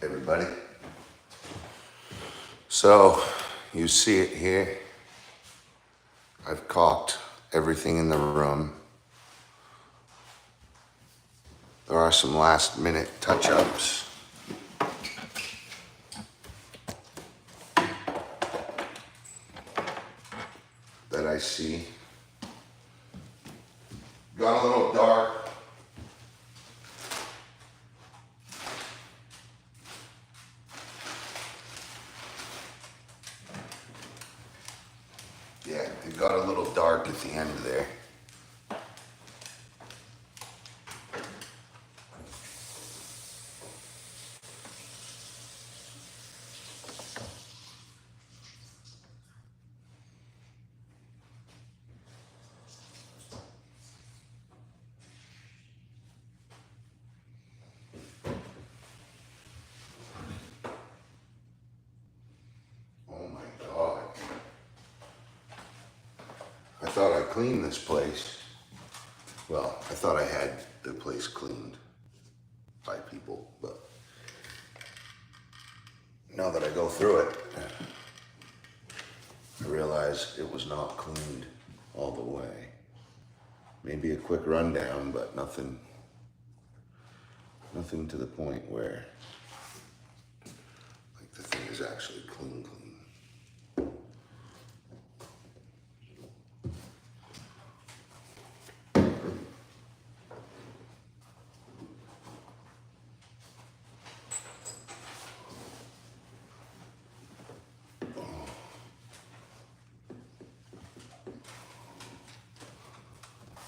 Everybody. So you see it here. I've caulked everything in the room. There are some last minute touch-ups. That I see. Got a little dark. Yeah, it got a little dark at the end there. Oh my God. I thought I cleaned this place. Well, I thought I had the place cleaned by people, but now that I go through it, I realize it was not cleaned all the way. Maybe a quick rundown, but nothing to the point where like the thing is actually clean.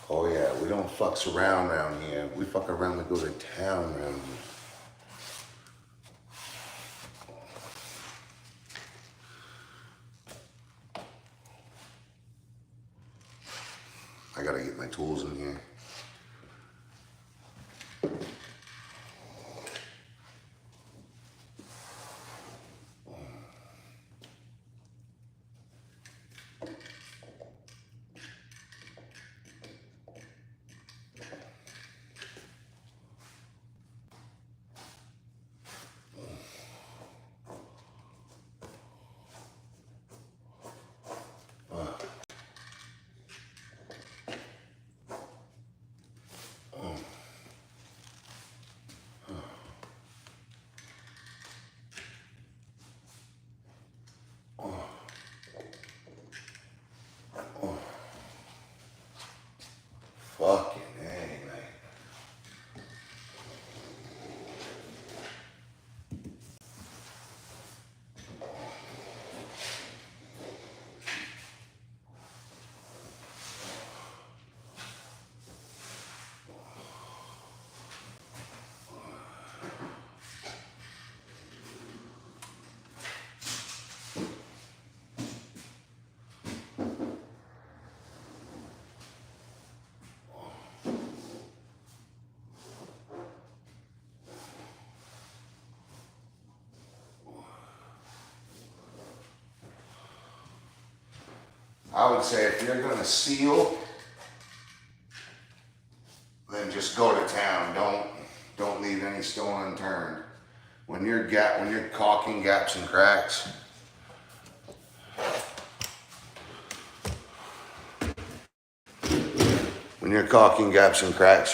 Oh yeah, we don't fucks around here. We fuck around, we go to town around here. I gotta get my tools in here. Fucking hey, man. I would say if you're gonna seal, then just go to town. Don't leave any stone unturned. When you're caulking gaps and cracks,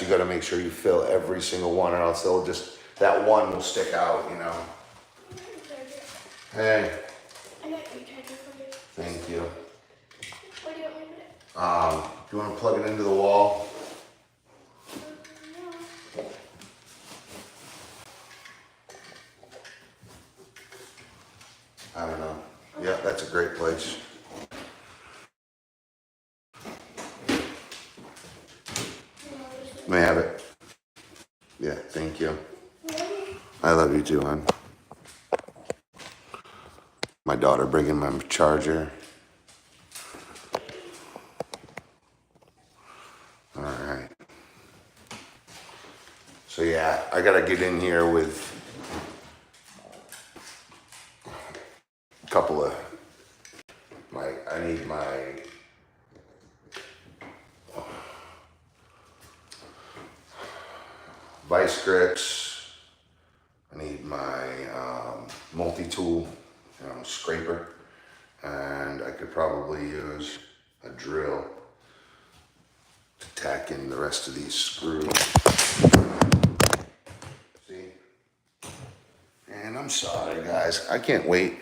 you gotta make sure you fill every single one, or else that one will stick out, you know. Hey. I got your charger for you. Thank you. Where do you want me to put it? Do you want to plug it into the wall? No. I don't know. Yeah, that's a great place. May I have it? Yeah, thank you. I love you too, hon. My daughter bringing my charger. All right. So yeah, I gotta get in here with a couple of I need my vice grips. I need my multi-tool scraper, and I could probably use a drill to tack in the rest of these screws. See? And I'm sorry guys, I can't wait.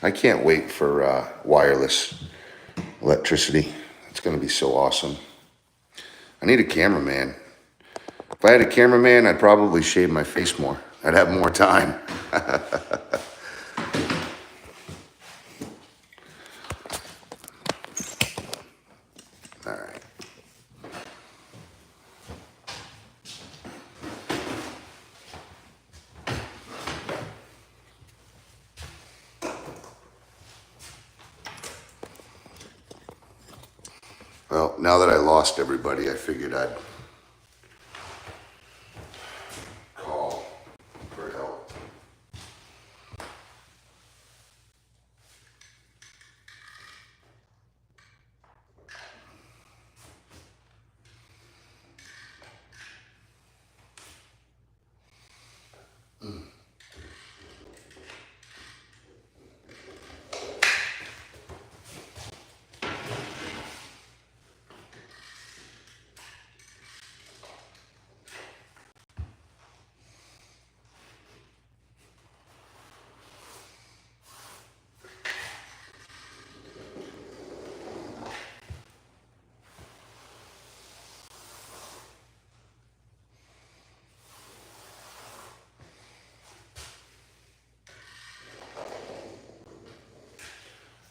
I can't wait for wireless electricity. It's gonna be so awesome. I need a cameraman. If I had a cameraman, I'd probably shave my face more. I'd have more time. All right. Well, now that I lost everybody, I figured I'd call for help.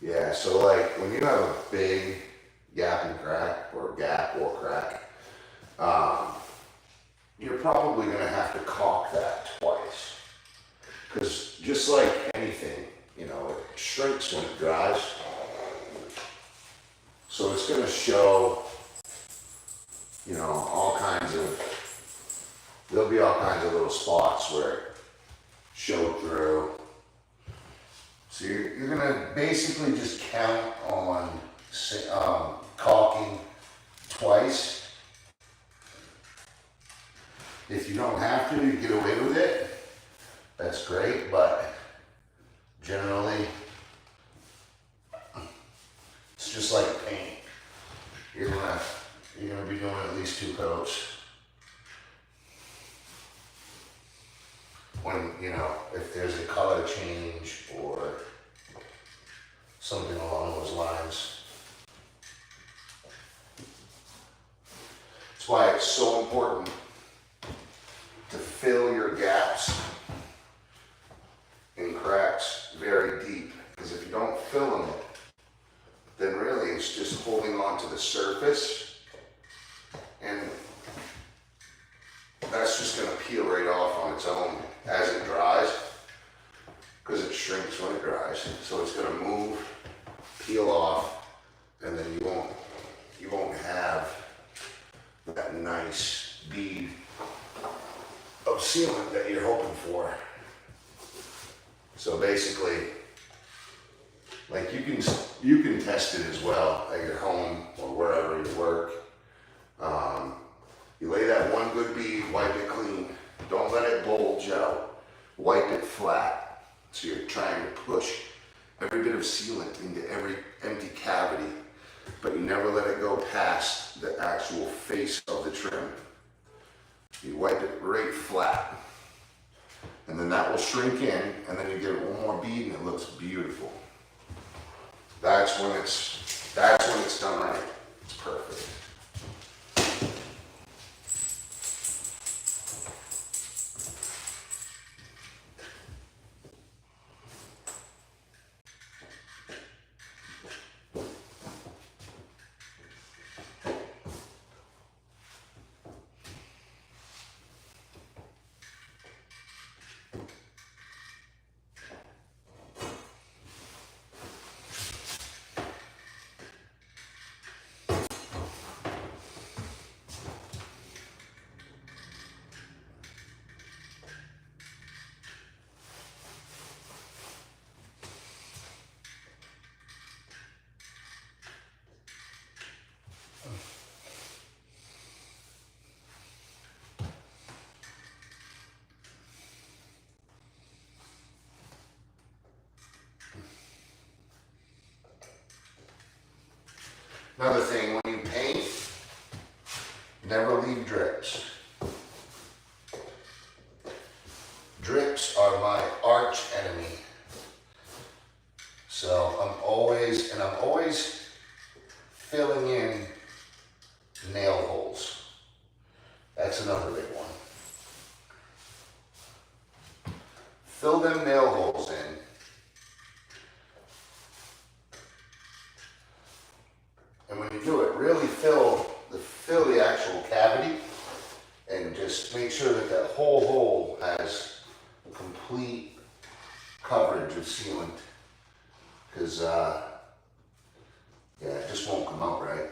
Yeah, so like when you have a big gap and crack, or gap or crack, you're probably gonna have to caulk that twice. Because just like anything, it shrinks when it dries. So it's gonna show, all kinds of, there'll be all kinds of little spots where it showed through. So you're gonna basically just count on caulking twice. If you don't have to, you get away with it. That's great, but generally, it's just like paint. You're gonna be doing at least 2 coats. When, if there's a color change or something along those lines. That's why it's so important to fill your gaps and cracks very deep. Because if you don't fill them, then really it's just holding on to the surface, and that's just going to peel right off on its own as it dries, because it shrinks when it dries. So it's going to move, peel off, and then you won't have that nice bead of sealant that you're hoping for. So basically, like you can test it as well at your home or wherever you work. You lay that one good bead, wipe it clean. Don't let it bulge out. Wipe it flat. So you're trying to push every bit of sealant into every empty cavity, but you never let it go past the actual face of the trim. You wipe it right flat, and then that will shrink in, and then you get one more bead and it looks beautiful. That's when it's done right. It's perfect. Another thing, when you paint, never leave drips. Drips are my arch enemy. So I'm always filling in nail holes. That's another big one. Fill them nail holes in. And when you do it, really fill the actual cavity and just make sure that that whole hole has complete coverage of sealant. Because, yeah, it just won't come out right.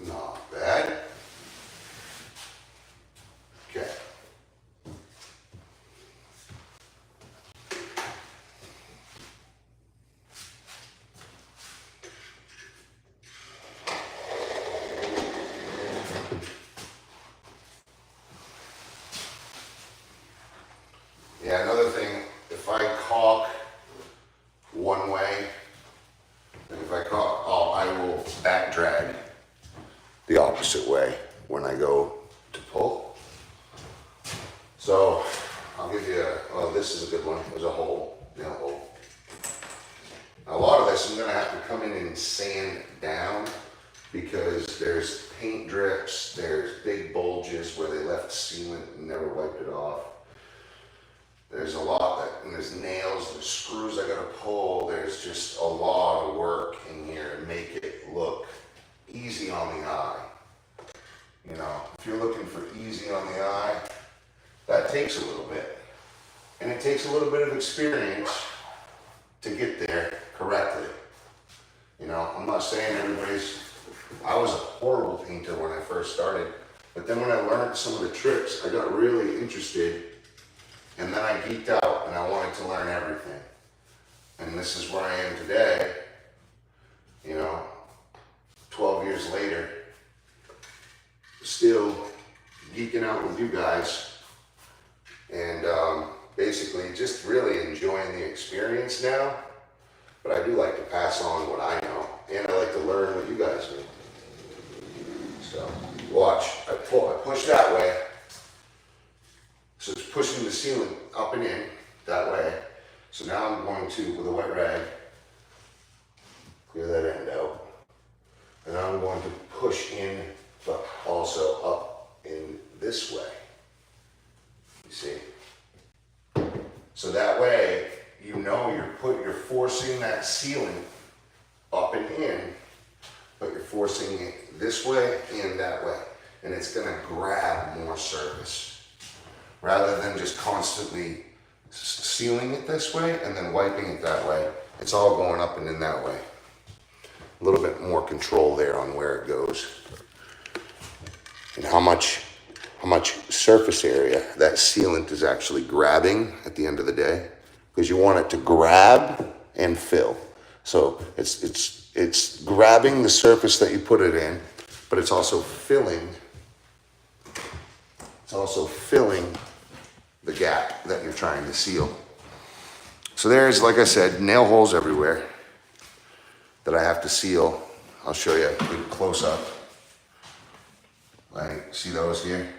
Not bad. Okay. Yeah, another thing, if I caulk one way, and if I caulk, I will back drag the opposite way when I go to pull. So I'll give you well, this is a good one. There's a hole, nail hole. A lot of this I'm gonna have to come in and sand down because there's paint drips, there's big bulges where they left sealant and never wiped it off. There's a lot and there's nails, there's screws I gotta pull. There's just a lot of work in here to make it look easy on the eye. You know, if you're looking for easy on the eye, that takes a little bit. And it takes a little bit of experience to get there correctly. You know, I'm not saying I was a horrible painter when I first started, but then when I learned some of the tricks, I got really interested, and then I geeked out and I wanted to learn everything. And this is where I am today, you know, 12 years later, still geeking out with you guys, and basically just really enjoying the experience now. But I do like to pass on what I know, and I like to learn what you guys do. So watch, I push that way, So it's pushing the ceiling up and in that way. So now I'm going to, with a wet rag, clear that end out. And now I'm going to push in, but also up in this way. You see? So that way, you know you're forcing that ceiling up and in, but you're forcing it this way and that way. And it's gonna grab more surface. Rather than just constantly sealing it this way and then wiping it that way. It's all going up and in that way. A little bit more control there on where it goes. And how much surface area that sealant is actually grabbing at the end of the day. Because you want it to grab and fill. So it's grabbing the surface that you put it in, but it's also filling the gap that you're trying to seal. So there's, like I said, nail holes everywhere that I have to seal. I'll show you a good close up. Like, see those here?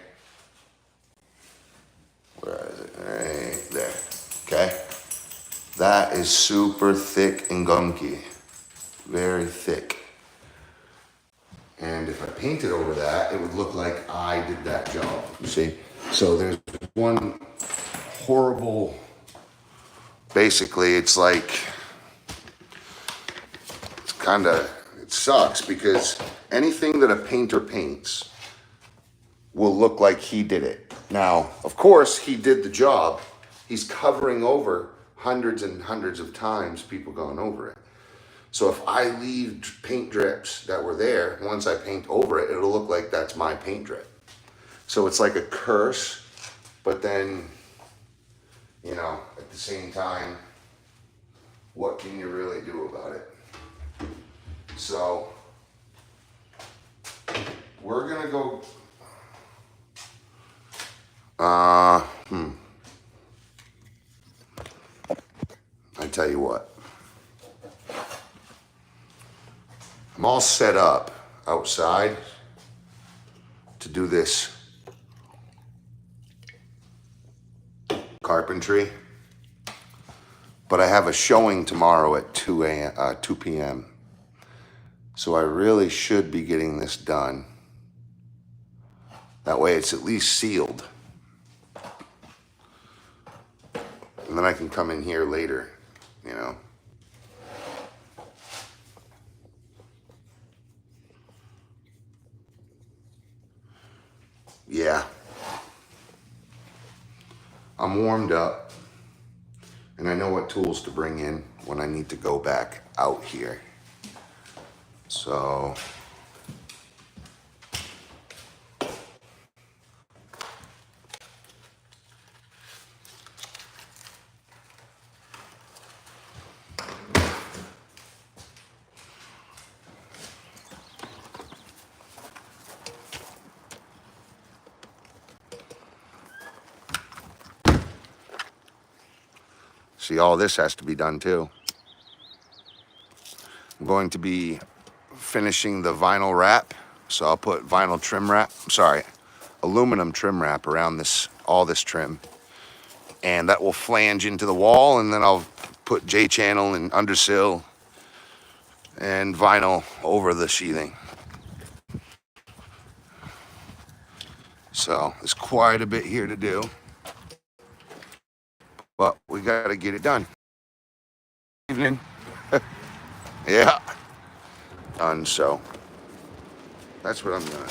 Where is it? Right there. Okay? That is super thick and gunky. Very thick. And if I painted over that, it would look like I did that job. You see? So there's one horrible, basically it's like, it sucks because anything that a painter paints will look like he did it. Now, of course, he did the job. He's covering over hundreds and hundreds of times people going over it. So if I leave paint drips that were there, once I paint over it, it'll look like that's my paint drip. So it's like a curse, but then, you know, at the same time, what can you really do about it? So we're gonna go, I tell you what, I'm all set up outside to do this carpentry, but I have a showing tomorrow at 2 p.m. So I really should be getting this done. That way it's at least sealed. And then I can come in here later, you know. Yeah. I'm warmed up. And I know what tools to bring in when I need to go back out here. So see, all this has to be done too. I'm going to be finishing the vinyl wrap. So I'll put vinyl trim wrap, aluminum trim wrap around all this trim. And that will flange into the wall, and then I'll put J-channel and undersill and vinyl over the sheathing. So there's quite a bit here to do, but we gotta get it done. Evening. Yeah. Done, so that's what I'm gonna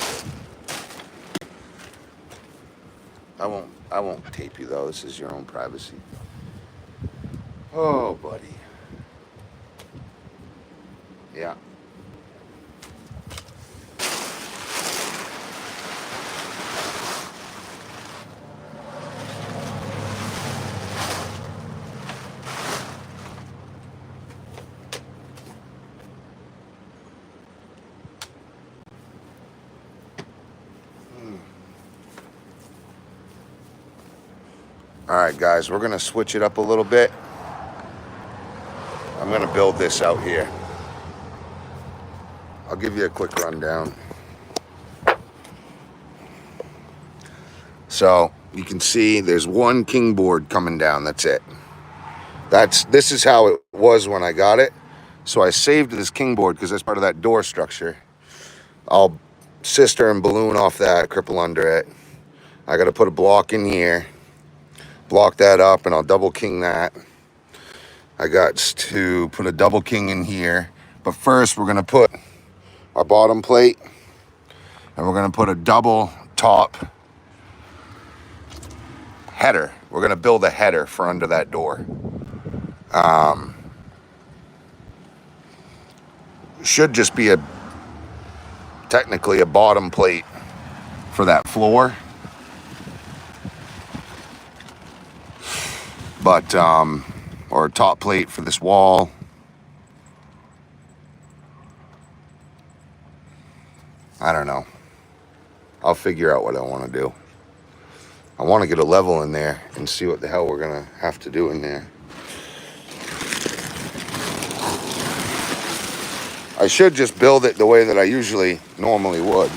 do. I won't tape you though. This is your own privacy. Oh, buddy. Yeah. All right, guys, we're gonna switch it up a little bit. I'm gonna build this out here. I'll give you a quick rundown. So you can see there's one king board coming down. That's it. This is how it was when I got it. So I saved this king board because that's part of that door structure. I'll sister and balloon off that, cripple under it. I got to put a block in here, block that up, and I'll double king that. I got to put a double king in here. But first, we're going to put our bottom plate, and we're going to put a double top header. We're going to build a header for under that door. Should just be technically a bottom plate for that floor. But, or a top plate for this wall. I don't know. I'll figure out what I want to do. I want to get a level in there and see what the hell we're going to have to do in there. I should just build it the way that I normally would.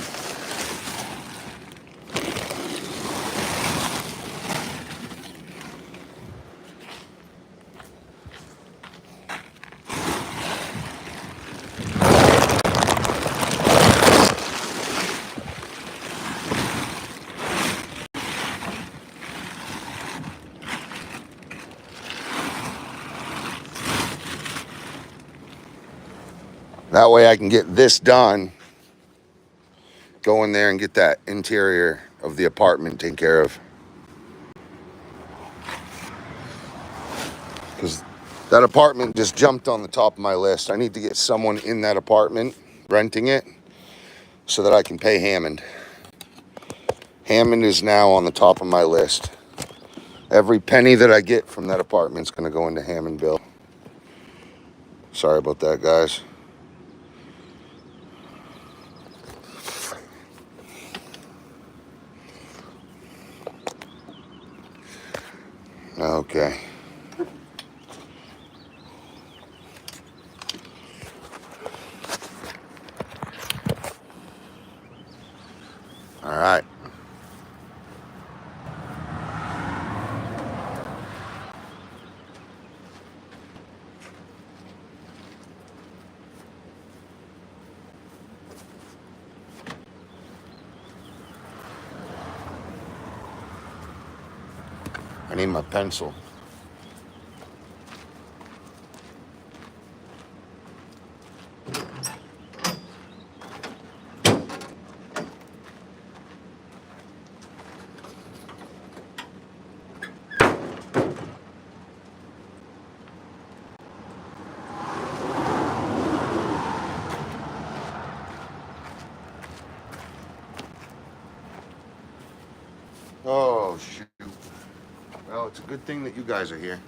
That way I can get this done, go in there and get that interior of the apartment taken care of. Because that apartment just jumped on the top of my list. I need to get someone in that apartment renting it so that I can pay Hammond. Hammond is now on the top of my list. Every penny that I get from that apartment is going to go into Hammond bill. Sorry about that, guys. Okay. All right. I need my pencil. Oh, shoot. Well, it's a good thing that you guys are here.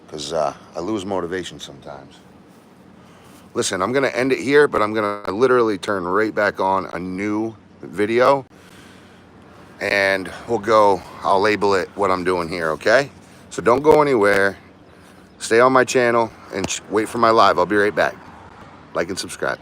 Because I lose motivation sometimes. Listen, I'm going to end it here, but I'm going to literally turn right back on a new video. And I'll label it what I'm doing here, okay? So don't go anywhere. Stay on my channel and wait for my live. I'll be right back. Like and subscribe.